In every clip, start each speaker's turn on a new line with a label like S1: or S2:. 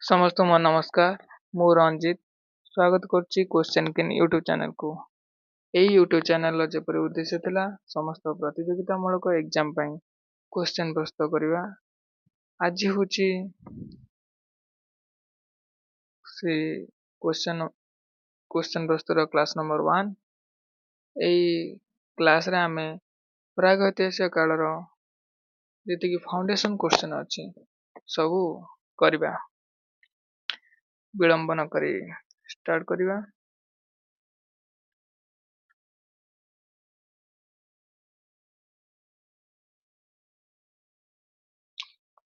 S1: समस्त को नमस्कार मु रंजित स्वागत करुच्ची क्वेश्चन किन यूट्यूब चैनल को यही यूट्यूब चैनल जेपरि उद्देश्य थिला समस्त प्रतियोगितामूलक एग्जाम पई क्वेश्चन प्रस्तुत करवा आज होची से क्वेश्चन प्रस्तुत क्लास नंबर 1 एई क्लास रे आमे प्रागैतिहासिक कालर जेति कि फाउंडेशन क्वेश्चन अछि सबु करबा विलंब न करी स्टार्ट करवा।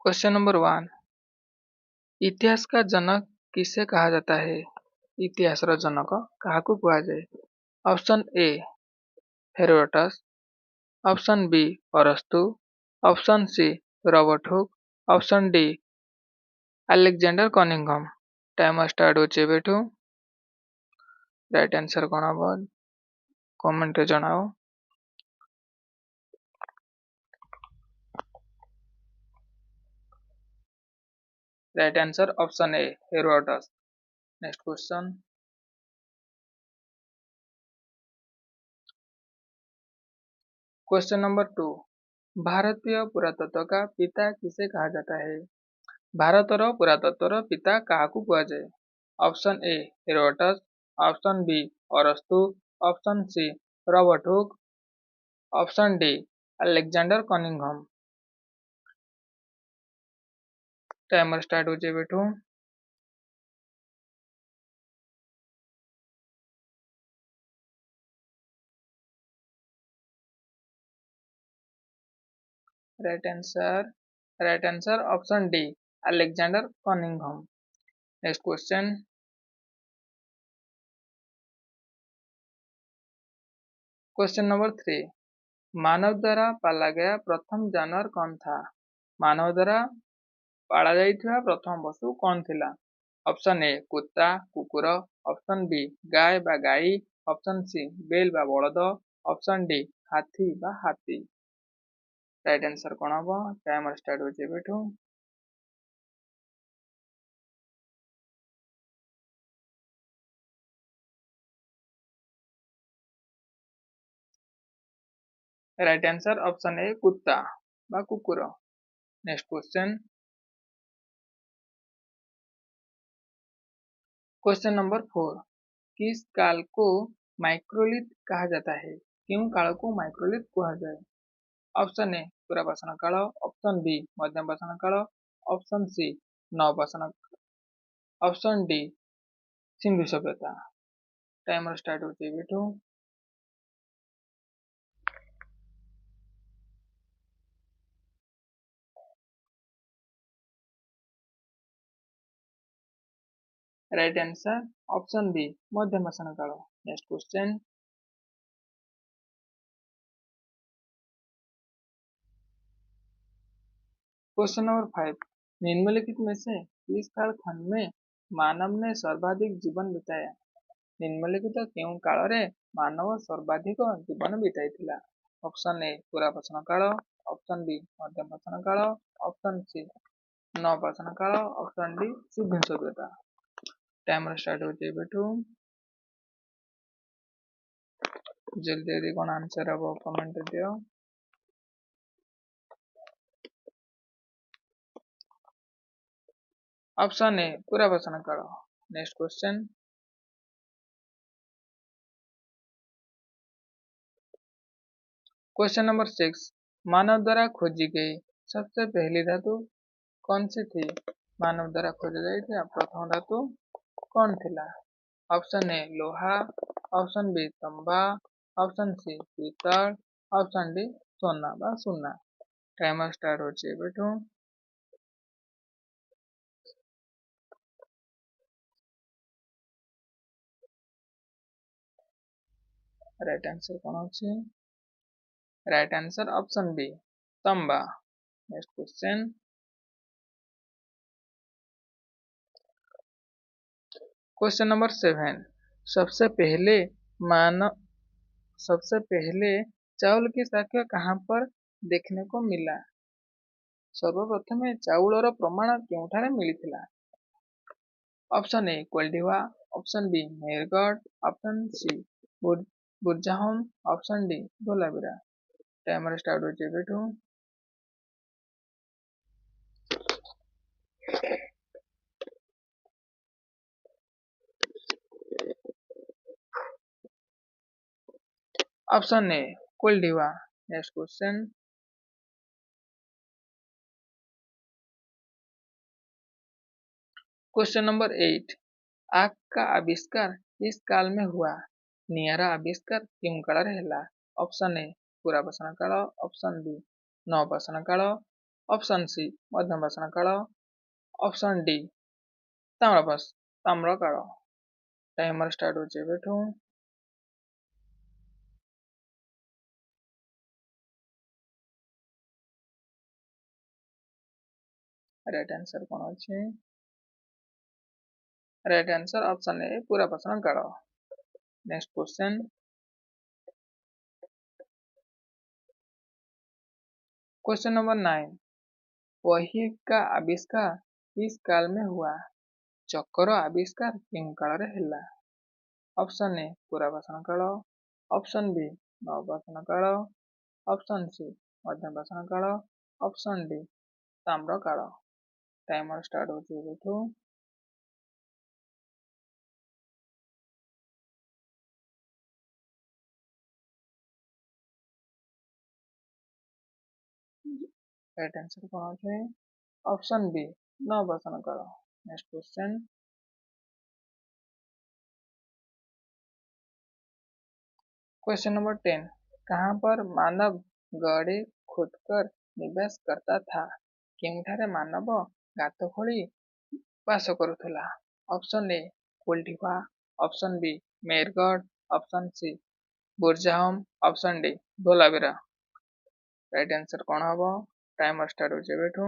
S1: क्वेश्चन नंबर 1 इतिहास का जनक किसे कहा जाता है? इतिहास रा जनक काहाकू कुहा जाए? Option A Herodotus, option B अरस्तु, option C Robert Hooke, option D Alexander Cunningham. Time start होचे बेठू राइट आंसर कोन हबो कमेंट रे जणाओ। Right answer option A Herodotus. Next question question number 2 भारतीय पुरातत्व का पिता किसे कहा जाता है? भारतर पुरातत्वर पिता काहाकू कुहा जाए? Option A Herodotus, option B अरस्तु, option C Robert Hooke, option D Alexander Cunningham. Timer start हो जाए बेठू right answer option D Alexander Cunningham. Next question question number 3 मानव द्वारा पाला गया प्रथम जानवर कौन था? मानव द्वारा पाला जाइथिबा प्रथम पशु कौन थिला? ऑप्शन ए कुत्ता कुकुर, ऑप्शन बी गाय बा गाई, ऑप्शन सी बेल बा बलद, ऑप्शन डी हाथी बा हाथी। राइट आंसर कोन हबो टाइमर स्टार्ट हो जे बेठू राइट आंसर ऑप्शन ए कुत्ता बा कुकुर। नेक्स्ट क्वेश्चन नंबर 4 किस काल को माइक्रोलिथ कहा जाता है? क्यों काल को माइक्रोलिथ कहा जाए? ऑप्शन ए पुरापाषाण काल, ऑप्शन बी मध्यपाषाण काल, ऑप्शन सी नवपाषाण, ऑप्शन डी सिंधु सभ्यता। टाइमर स्टार्ट होचे बेठू राइट आंसर ऑप्शन बी मध्यपाषाण काल। नेक्स्ट क्वेश्चन क्वेश्चन नंबर 5 निम्नलिखित में से किस कालखंड में मानव ने सर्वाधिक जीवन बिताया? निम्नलिखित केउं काल रे मानव सर्वाधिक जीवन बिताइथिला? ऑप्शन ए पुरापाषाण काल, ऑप्शन बी मध्यपाषाण काल, ऑप्शन सी नवपाषाण काल, ऑप्शन डी सिंधु सभ्यता। टाइमर स्टार्ट होचे बेठू जल्दी जल्दी कौन आंसर हबो कमेंट दियो। ऑप्शन ए पुरापाषाण काल। नेक्स्ट क्वेश्चन नंबर 6 मानव द्वारा खोजी गई सबसे पहली धातु कौन सी थी? मानव द्वारा खोजा जाइथिबा प्रथम धातु कौन थिला? ऑप्शन ए लोहा, ऑप्शन बी तांबा, ऑप्शन सी पीतल, ऑप्शन डी सोना बा सुना। टाइमर स्टार्ट होचे बेठू राइट आंसर कौन होचे? राइट आंसर ऑप्शन बी तांबा। नेक्स्ट क्वेश्चन नंबर 7 सबसे पहले मानव सबसे पहले चावल की शाखा कहाँ पर देखने को मिला? सर्वप्रथमे चाउलर प्रमाण केउठारे मिलिथिला? Option A Koldihwa, option B Mehrgarh, option C Burzahom, option D Dholavira. Timer start होचे बेठू। Option A Koldihwa. Next question. Question number 8। आग का आविष्कार किस काल में हुआ? निआरा आविष्कार केउं काଳରେ ହେଲା? ऑप्शन ए ପୁରାବସନ କାଳ, ऑप्शन बी ନବସନ କାଳ, ऑप्शन सी ମଧ୍ୟବସନ କାଳ, ऑप्शन डी ताम्र काଳ। टाइमर स्टार्ट होचे एबेठू। राइट आंसर कौन अच्छे? राइट आंसर ऑप्शन ए पुराबसन काल। Next question. Question number 9। वही का आविष्कार किस काल में हुआ? चक्कर आविष्कार केउं काଳରେ ହେଲା? ऑप्शन ए पुराबसन काल, ऑप्शन बी नवबसन काल, ऑप्शन सी ମଧ୍ୟବସନ କାଳ, ऑप्शन डी ताम्र काल। टाइमर स्टार्ट होचे एबेठू। राइट आंसर कौन अच्छे? ऑप्शन बी नवबसन काल। Next question. Question number 10। कहाँ पर मानव गड़े खोदकर निवास करता था? केउंठारे मानव गात खोली बास करुथला? Option A Koldihwa, option B Mehrgarh, option C Burzahom, option D Dholavira. Right answer कौन हबो? टाइमर स्टार्ट होचे एबेठू।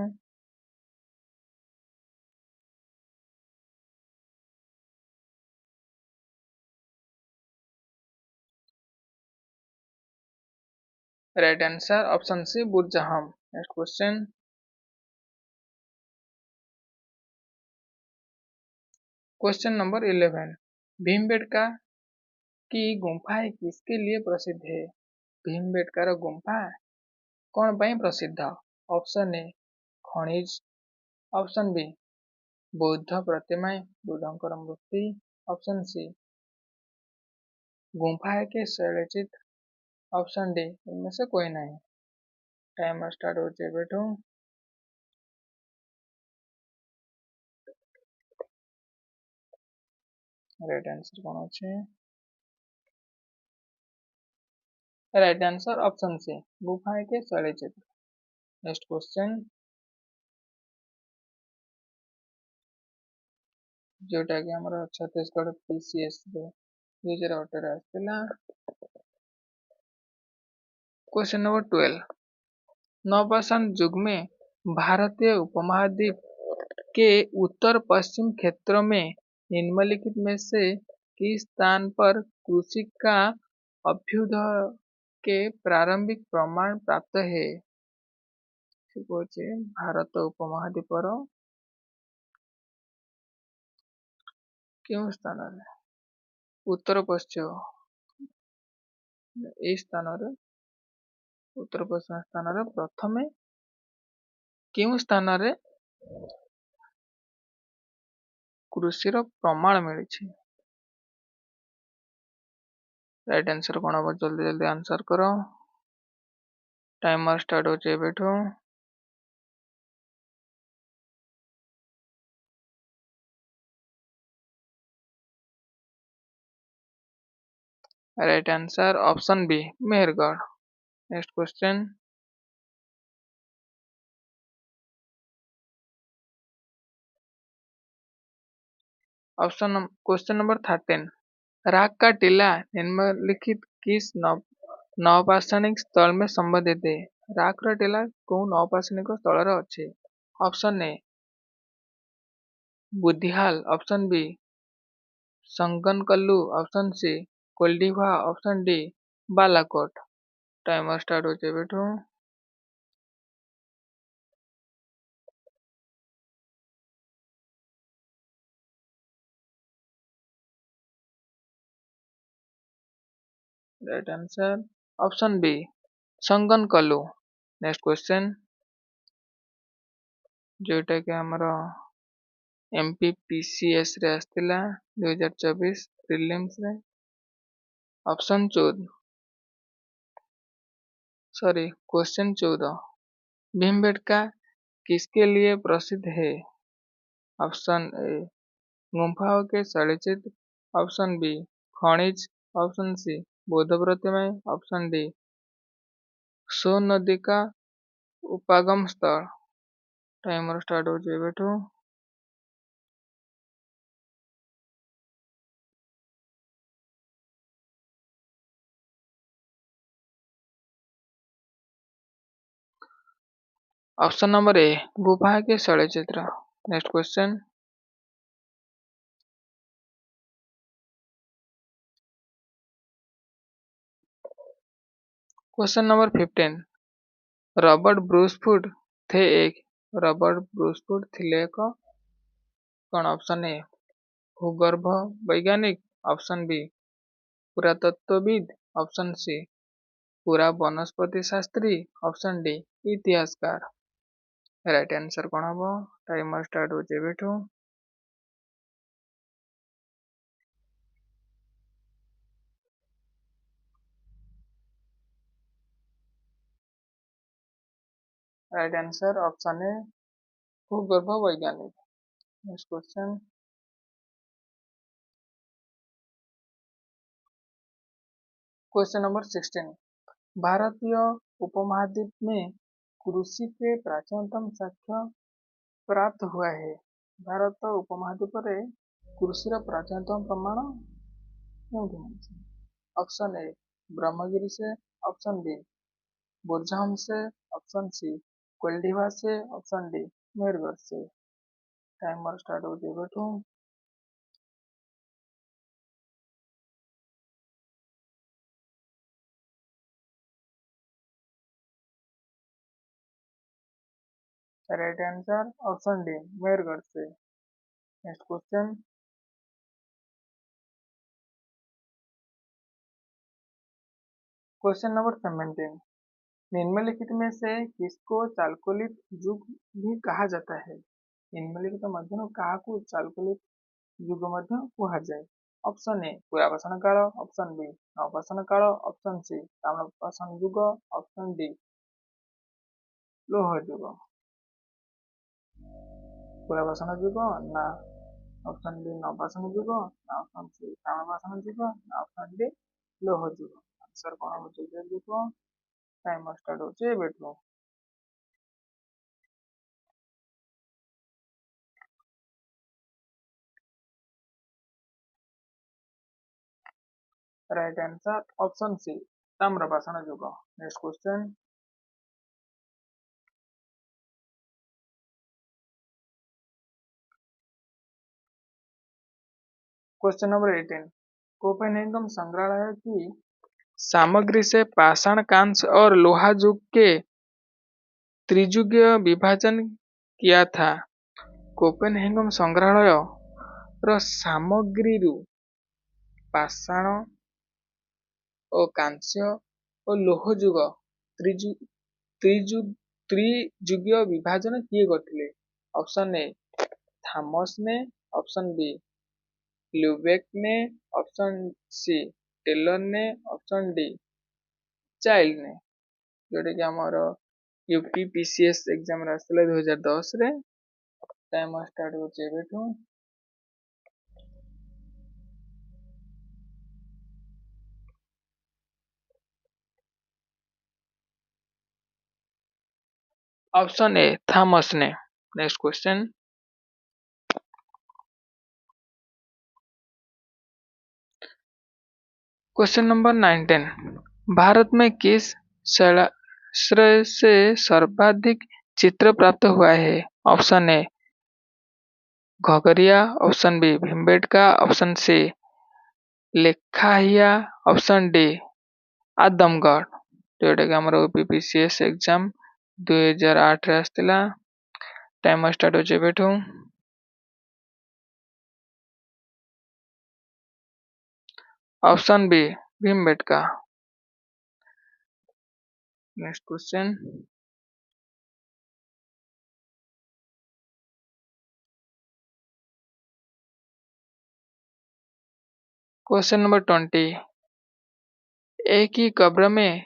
S1: Right answer option C Burzahom. Next question. Question number 11। Bhimbetka की गुंफाएं किसके लिए प्रसिद्ध है? भीमबेटका गुंफा कौन ପାଇଁ प्रसिद्ध? ऑप्शन ए खनिज, ऑप्शन बी बौद्ध प्रतिमाएं बुद्धंकर मूर्ति, ऑप्शन सी गुंफा के शैलचित्र, ऑप्शन डी इनमें से कोई नहीं। टाइमर स्टार्ट होचे बेठू। राइट आंसर कौन अच्छे? राइट आंसर ऑप्शन सी गुफा के शैलचित्र। Next question. जोटा कि हमर छत्तीसगढ़ पीसीएस रे 2018 रे आस्थिला। Question number 12। नवपाषाण युग में भारतीय उपमहाद्वीप के उत्तर पश्चिम क्षेत्रों में निम्नलिखित में से किस स्थान पर कृषि का अभ्युदय के प्रारंभिक प्रमाण प्राप्त है? भारत उपमहाद्वीपर केउं स्थान रे उत्तर पश्चिम ए स्थान रे उत्तर पश्चिम स्थान रे प्रथमे केउं स्थान रे कृषि प्रमाण मिली? राइट आंसर कौन हम? जल्दी जल्दी आंसर करो। टाइमर स्टार्ट होचे एबेठू। Right answer option B Mehrgarh. Next question. Question number 13। राग का टीला निम्नलिखित किस नवपाषाणिक स्थल में संबंधित है? राग टीला कौ नवपाषाणिक स्थल रे अच्छे? Option A Budihal, option B Sanganakallu, option C Koldihwa, option D Balakot. Timer start होचे बेठू। Right answer option B Sanganakallu. Next question जोटा कि हमर MPPCS रे आस्तिला 2024 प्रीलिम्स रे ऑप्शन 14 सॉरी क्वेश्चन 14 भीमबेटका किसके लिए प्रसिद्ध है? ऑप्शन ए गुम्फाओं के शैलचित्र, ऑप्शन बी खनिज, ऑप्शन सी बौद्ध प्रतिमाएं, ऑप्शन डी सोन नदी का उपागम स्थल। टाइमर स्टार्ट हो जाए बेटू। ऑप्शन नंबर ए गुफा के शैलचित्र। Next question question number 15 Robert Bruce Foote थे एक रॉबर्ट ब्रूसफुट थिले एक कौन? ऑप्शन ए भूगर्भ वैज्ञानिक, ऑप्शन बी पुरातत्वविद, ऑप्शन सी पूरा वनस्पति शास्त्री, ऑप्शन डी इतिहासकार। राइट आंसर कौन हम? टाइमर स्टार्ट हो जाए बेटू। राइट आंसर ऑप्शन ए भूगर्भ वैज्ञानिक। नेक्स्ट क्वेश्चन क्वेश्चन नंबर 16 भारतीय उपमहाद्वीप में कृषि के प्राचीनतम साक्ष्य प्राप्त हुआ है। भारत उपमहाद्वीप रे कृषि प्राचीनतम प्रमाण क्योंकि ऑप्शन ए ब्रह्मगिरी से, ऑप्शन बी बुरजाम से, ऑप्शन सी कोल्डिवा से, ऑप्शन डी मेरगढ़ से। टाइमर स्टार्ट हो जाए बेटू। राइट आंसर ऑप्शन डी मेरगढ़ से। नेक्स्ट क्वेश्चन क्वेश्चन नंबर 17 निम्नलिखित में से किसको चालकोलित युग भी कहा जाता है? निम्नलिखित मध्य काहाकू चालकोलित युग मध्य कुहाଯାଏ? ऑप्शन ए पुरावसन काल, ऑप्शन बी नवपाषाण काल, ऑप्शन सी ताम्रपाषाण युग, ऑप्शन डी लोह युग। पुरावसन युग ना ऑप्शन बी नवपाषाण युग ना ऑप्शन सी ताम्रपाषाण युग ना ऑप्शन डी लोह युग। आंसर कौन हो देखो। टाइमर स्टार्ट हो जाए बेटू। राइट आंसर ऑप्शन सी ताम्रपाषाण युग। Next question question number 18 Copenhagen संग्रहालय की सामग्री से पाषाण कांस्य और लोहा युग के त्रियुगीय विभाजन किया था। कोपेनहेगन संग्रहालय ର ସାମଗ୍ରୀରୁ ପାଷାଣ ଓ କାଂସ୍ୟ ଓ ଲୌହ ଯୁଗ ତ୍ରିଯୁଗୀୟ ବିଭାଜନ କିଏ କରିଥିଲେ? ऑप्शन ए थॉमस ने, ऑप्शन बी ल्यूबेक ने, ऑप्शन सी टेलर ने, ऑप्शन डी चाइल्ड ने। जोटा कि आमर यूपीपीसीएस एग्जाम रे आसला 2010 रे। टाइम स्टार्ट होचे एबेठू। ऑप्शन ए थॉमस ने। Next question question number 19 Bharat में किस शैलाश्रय से सर्वाधिक चित्र प्राप्त हुआ है? Option A Ghoghariya, option B Bhimbetka, option C Lekhahia, option D Adamgarh. जोटा कि आमर यूपीपीसीएस एग्जाम 2008 रे आसला। टाइम स्टार्ट हो जेबेठू। Option B Bhimbetka. Next question. Question number 20। एक ही कब्र में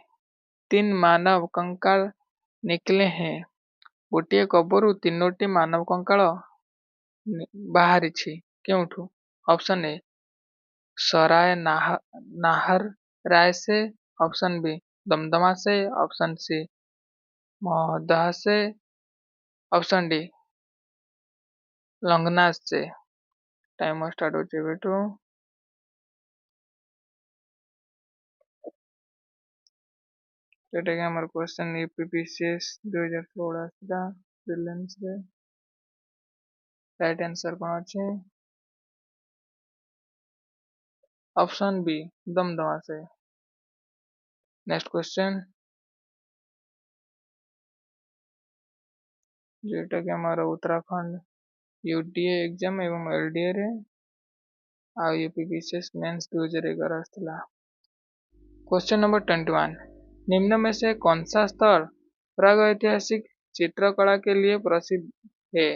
S1: 3 मानव कंकाल निकले हैं। गोटिए कब्रु 3ଟି ମାନବ କଙ୍କାଳ ବାହାରିଛି କେଉଁଠୁ? ଅପସନ୍ ଏ ସରାୟ ନାହର ରାୟ से, ऑप्शन बी दमदमा से, ऑप्शन सी महोदह से, ऑप्शन डी लंगनाथ से। टाइमर स्टार्ट हो जाए बेटू। जोटा कि हमारे क्वेश्चन यूपीपीसीएस 2016 आसला प्रिलिम्स रे। राइट आंसर कौन अच्छे? ऑप्शन बी दमदमा से। Next question. जोटा कि हमारा उत्तराखंड यूटीए एग्जाम एवं एलडीए रे आ यूपीपीसीएस मेंस 2011 आसला। Question number 21। निम्न में से कौन सा स्थल प्रागैतिहासिक चित्रकला के लिए प्रसिद्ध है?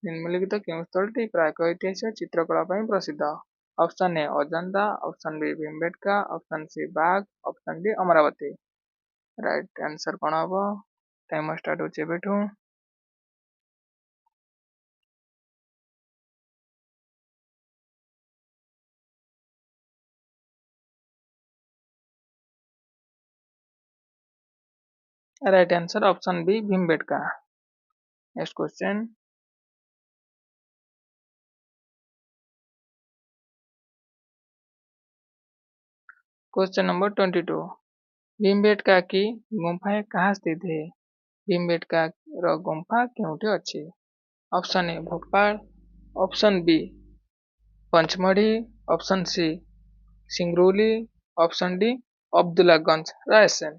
S1: निम्नलिखित केउं स्थलटी प्रागैतिहासिक चित्रकला ପାଇଁ प्रसिद्ध? Option A Ajanta, option B Bhimbetka, option C Bagh, option D Amaravati. Right answer कौन हम? टाइमर स्टार्ट हो एबेठू। Right answer option B Bhimbetka. Next question. Question number 22। भीमबेटका की गुंफा कहाँ स्थित है? भीमबेटका रो गुंफा केउठी अछि? Option A Bhopal, option B Pachmarhi, option C Singrauli, option D Abdullaganj Raisen.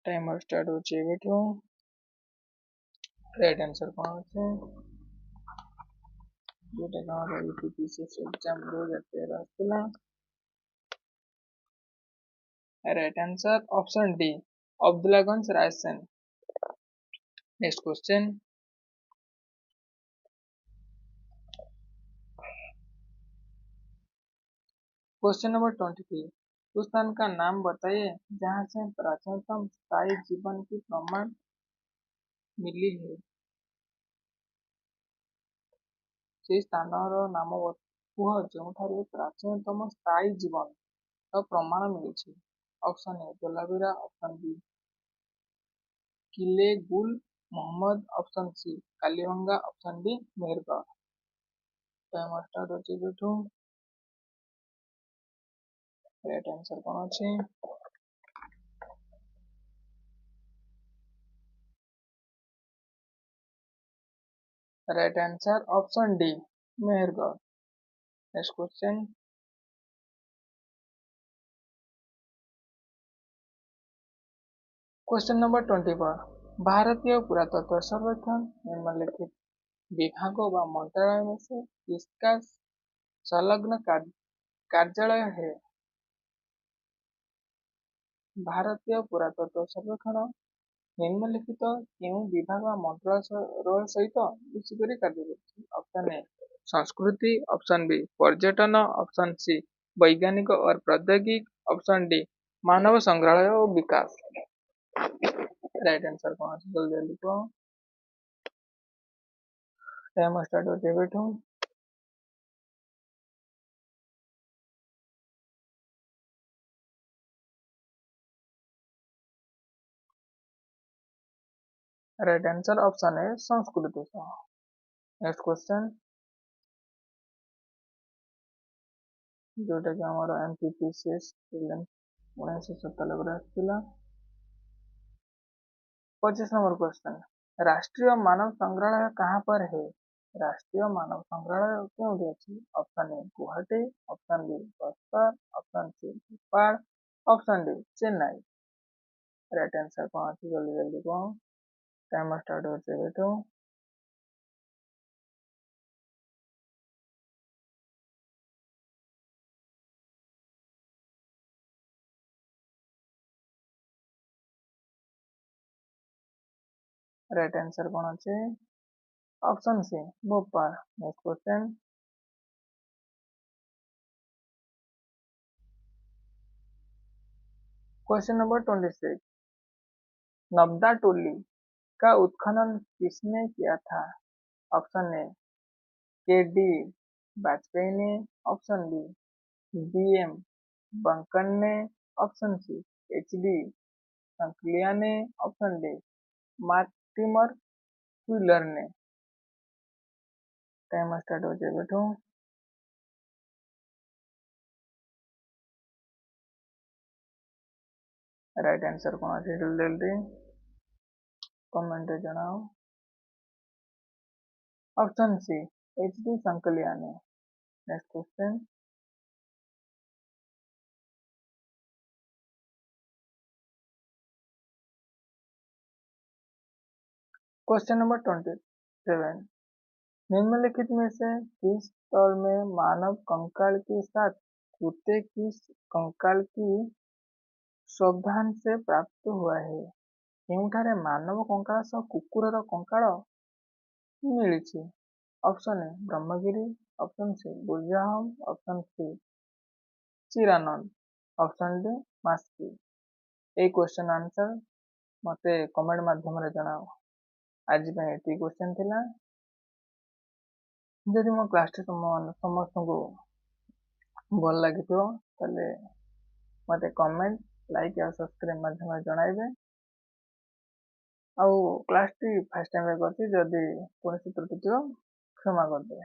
S1: Timer start हो बेठू। राइट आंसर कौन है? जोटा कि हमारा यूपीपीसीएस एग्जाम 2013 आसला। Right answer option D Abdullaganj Raisen. Next question. Question number 23। उस स्थान का नाम बताइए जहाँ से प्राचीनतम स्थायी जीवन की प्रमाण मिली है। से स्थानर नाम कुह जो प्राचीनतम स्थायी जीवन का प्रमाण मिली। Option A Dholavira, option B Kile Gul Mohammad, option C Kalibangan, option D Mehrgarh. Time start हो बेठू। राइट आंसर कौन अच्छे? Right answer option D Mehrgarh. Next question. Question number 24। भारतीय पुरातत्व सर्वेक्षण निम्नलिखित विभागों व मंत्रालय में से किसका संलग्न कार्यालय है? भारतीय पुरातत्व सर्वेक्षण निम्नलिखित केउं विभाग व मंत्रालय सहित मिशिकरी कार्य करुछि? ऑप्शन ए संस्कृति, ऑप्शन बी पर्यटन, ऑप्शन सी वैज्ञानिक और प्रौद्योगिक, ऑप्शन डी मानव संग्रहालय और विकास। राइट आंसर कौन है? जल्दी जल्दी को टाइम स्टार्ट होते बैठो। राइट आंसर ऑप्शन है संस्कृति। Next question. जोटा कि हमारा एमपीपीसीएस 1997 आसला। 25 नंबर क्वेश्चन। राष्ट्रीय मानव संग्रहालय कहाँ पर है? राष्ट्रीय मानव संग्रहालय क्यों अच्छी? Option A Guwahati, option B Bastar, option C Bhopal, option D Chennai. Right answer कौन अच्छी? जल्दी जल्दी कौन? टाइम स्टार्ट होते बैठो। राइट आंसर कौन अच्छे? Option C Bhopal. Next question. Question number 26। Navdatoli का उत्खनन किसने किया था? ऑप्शन ए के डी वाजपेयी ने, ऑप्शन बी बीएम बंकन ने, option C H D Sankalia ने, ऑप्शन डी मार्टिमर क्यूलर ने। टाइम स्टार्ट हो जाए बेटो। राइट आंसर कौन अच्छे? जल्दी जल्दी कमेंट जनाओ। Option C H D Sankalia ने। Next question. Question number 27। निम्नलिखित में से किस तौर में मानव कंकाल के साथ कुत्ते की कंकाल की सावधान से प्राप्त हुआ है? केउठारे मानव कंकाल सह कुकुरर कंकाल मिली? Option A Brahmagiri, option C Burzahom, option C Chirand, option D Maski. ए क्वेश्चन आंसर मते कमेंट माध्यम रे जणाओ। आज पे एती क्वेश्चन थिला। जदि मो क्लास टी समस्त को भल लगी ताले मते कमेंट लाइक या सब्सक्राइब माध्यम रे जणाइबे। आउ क्लास टी फर्स्ट टाइम रे करछि, जदि कोनोसी त्रुटि थियो क्षमा करदे।